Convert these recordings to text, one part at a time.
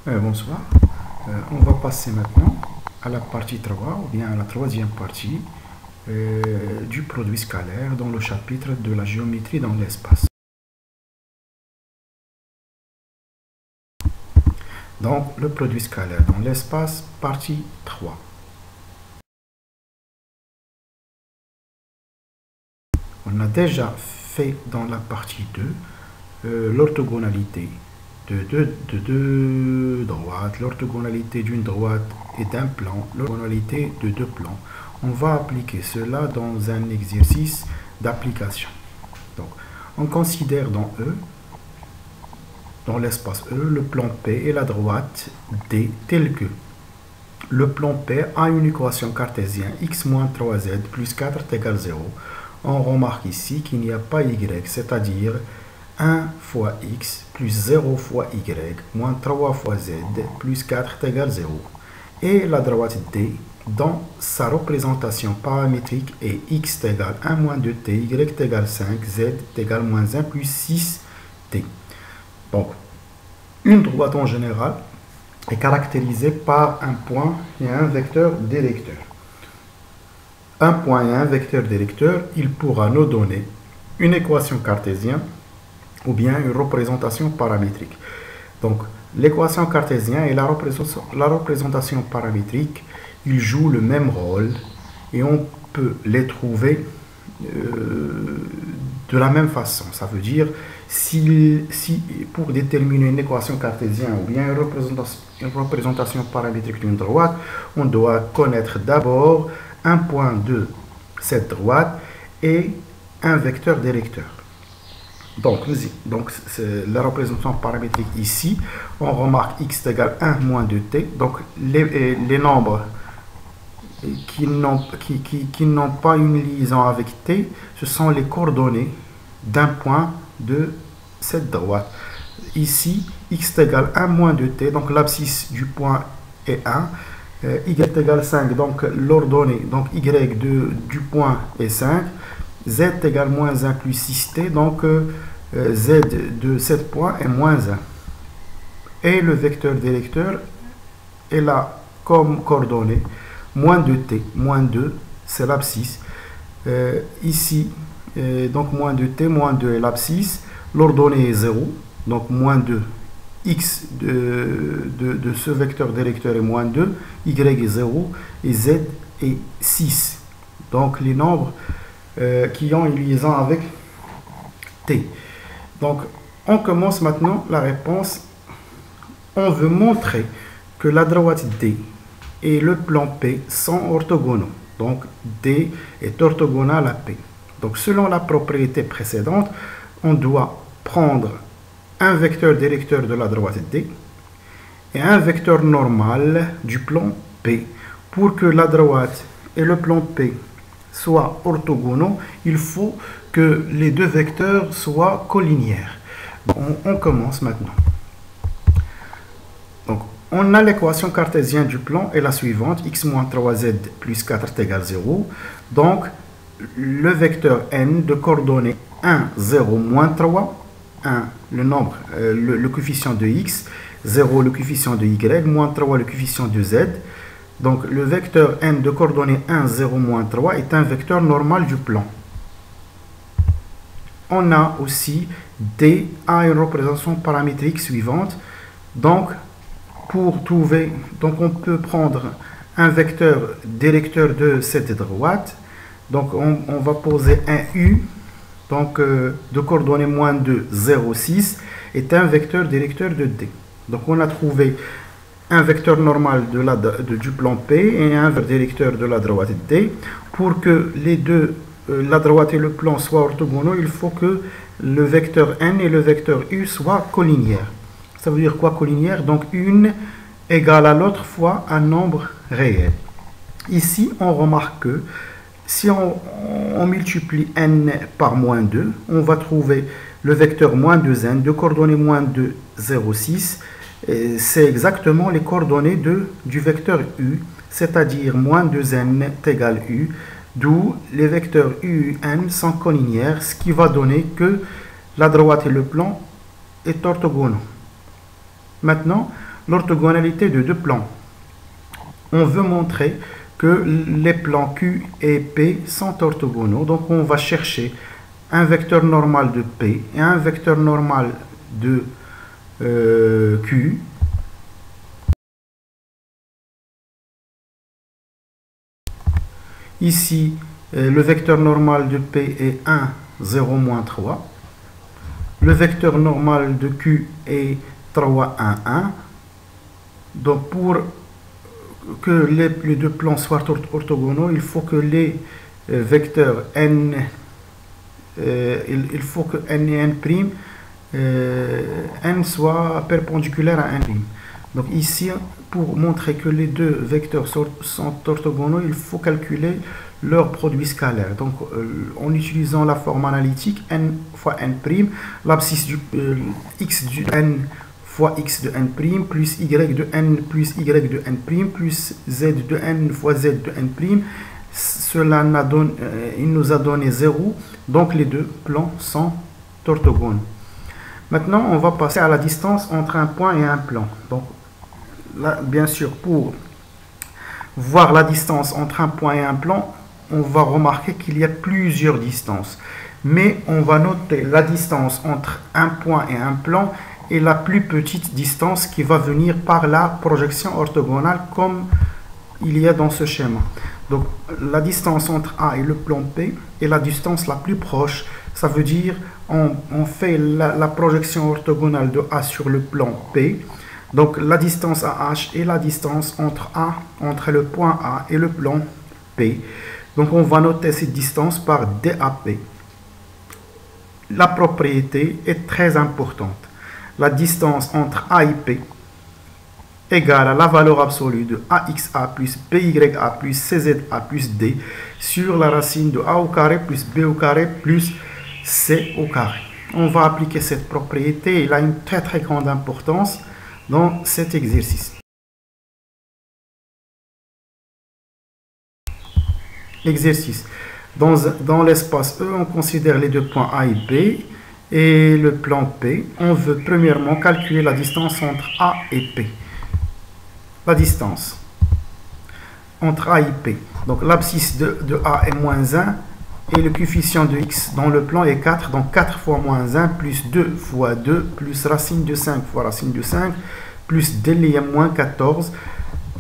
Bonsoir. On va passer maintenant à la partie 3, ou bien à la troisième partie du produit scalaire dans le chapitre de la géométrie dans l'espace. Donc, le produit scalaire dans l'espace, partie 3. On a déjà fait dans la partie 2 l'orthogonalité de deux droites, l'orthogonalité d'une droite et d'un plan, l'orthogonalité de deux plans. On va appliquer cela dans un exercice d'application. Donc, on considère dans E, dans l'espace E, le plan P et la droite D tel que le plan P a une équation cartésienne x moins 3z plus 4 est égal 0. On remarque ici qu'il n'y a pas y, c'est-à-dire 1 fois x plus 0 fois y moins 3 fois z plus 4 est égal 0. Et la droite D, dans sa représentation paramétrique, est x est égal 1 moins 2t, y est égal 5, z est égal moins 1 plus 6t. Donc, une droite en général est caractérisée par un point et un vecteur d'électeur. Un point et un vecteur d'électeur, il pourra nous donner une équation cartésienne ou bien une représentation paramétrique. Donc, l'équation cartésienne et la représentation paramétrique, ils jouent le même rôle et on peut les trouver de la même façon. Ça veut dire, si pour déterminer une équation cartésienne ou bien une représentation paramétrique d'une droite, on doit connaître d'abord un point de cette droite et un vecteur d'électeur. Donc, la représentation paramétrique ici, on remarque x égale 1 moins 2t. Donc, les nombres qui n'ont pas une liaison avec t, ce sont les coordonnées d'un point de cette droite. Ici, x égale 1 moins 2t, donc l'abscisse du point est 1. Y égale 5, donc l'ordonnée, donc y du point est 5. Z égale moins 1 plus 6t, donc z de 7 points est moins 1. Et le vecteur d'électeur est là comme coordonnée moins 2t, moins 2, c'est l'abscisse. Ici, donc moins 2t, moins 2 est l'abscisse. L'ordonnée est 0, donc moins 2. X de ce vecteur d'électeur est moins 2, y est 0 et z est 6. Donc les nombres qui ont une liaison avec t. Donc on commence maintenant la réponse. On veut montrer que la droite D et le plan P sont orthogonaux. Donc D est orthogonal à P. Donc selon la propriété précédente, on doit prendre un vecteur d'électeur de la droite D et un vecteur normal du plan P. Pour que la droite et le plan P soient orthogonaux, il faut que les deux vecteurs soient collinéaires. On commence maintenant. Donc, on a l'équation cartésienne du plan est la suivante, x moins 3z plus 4 est égal 0. Donc, le vecteur n de coordonnées 1, 0, moins 3, 1, le nombre, le coefficient de x, 0, le coefficient de y, moins 3, le coefficient de z. Donc, le vecteur n de coordonnées 1, 0, moins 3 est un vecteur normal du plan. On a aussi D a une représentation paramétrique suivante. Donc, pour trouver, donc on peut prendre un vecteur d'électeur de cette droite. Donc, on va poser un U. Donc, de coordonnées moins 2, 0, 6 est un vecteur d'électeur de D. Donc, on a trouvé un vecteur normal du plan P et un vecteur d'électeur de la droite D. Pour que les deux, la droite et le plan soient orthogonaux, il faut que le vecteur N et le vecteur U soient collinéaires. Ça veut dire quoi collinéaire? Donc, une égale à l'autre fois un nombre réel. Ici, on remarque que si on multiplie n par moins 2, on va trouver le vecteur moins 2n de coordonnées moins 2, 0, 6. C'est exactement les coordonnées du vecteur u, c'est-à-dire moins 2n est égal u, d'où les vecteurs u et n sont collinéaires, ce qui va donner que la droite et le plan est orthogonaux. Maintenant, l'orthogonalité de deux plans. On veut montrer que les plans Q et P sont orthogonaux. Donc on va chercher un vecteur normal de P et un vecteur normal de Q. Ici, le vecteur normal de P est 1, 0, moins 3. Le vecteur normal de Q est 3, 1, 1. Donc pour que les deux plans soient orthogonaux, il faut que les vecteurs n, il faut que n et n', n soient perpendiculaires à n'. Donc ici, pour montrer que les deux vecteurs sont orthogonaux, il faut calculer leur produit scalaire. Donc en utilisant la forme analytique n fois n', l'abscisse du x du n fois x de n', plus y de n plus y de n', plus z de n fois z de n', cela il nous a donné 0, donc les deux plans sont orthogones. Maintenant, on va passer à la distance entre un point et un plan. Donc là, bien sûr, pour voir la distance entre un point et un plan, on va remarquer qu'il y a plusieurs distances. Mais on va noter la distance entre un point et un plan et la plus petite distance qui va venir par la projection orthogonale comme il y a dans ce schéma. Donc la distance entre A et le plan P est la distance la plus proche. Ça veut dire on fait la projection orthogonale de A sur le plan P. Donc la distance AH est la distance entre le point A et le plan P. Donc on va noter cette distance par DAP. La propriété est très importante. La distance entre A et P égale à la valeur absolue de AXA plus BYA plus CZA plus D sur la racine de A au carré plus B au carré plus C au carré. On va appliquer cette propriété. Elle a une très grande importance dans cet exercice. Exercice. Dans l'espace E, on considère les deux points A et B et le plan P. On veut premièrement calculer la distance entre A et P. La distance entre A et P. Donc l'abscisse de A est moins 1 et le coefficient de x dans le plan est 4. Donc 4 fois moins 1 plus 2 fois 2 plus racine de 5 fois racine de 5 plus d lié moins 14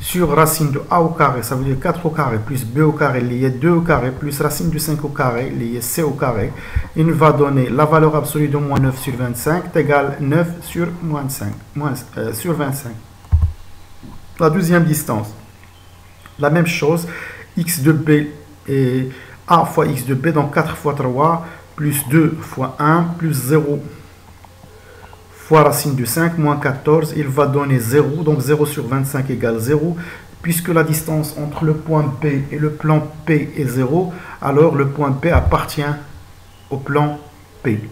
sur racine de A au carré, ça veut dire 4 au carré plus B au carré lié 2 au carré plus racine de 5 au carré lié C au carré. Il va donner la valeur absolue de moins 9 sur 25 égale 9 sur moins 5, sur 25. La deuxième distance, la même chose, x de B et A fois x de B, donc 4 fois 3 plus 2 fois 1 plus 0 fois racine de 5 moins 14, il va donner 0, donc 0 sur 25 égale 0. Puisque la distance entre le point P et le plan P est 0, alors le point P appartient au plan P.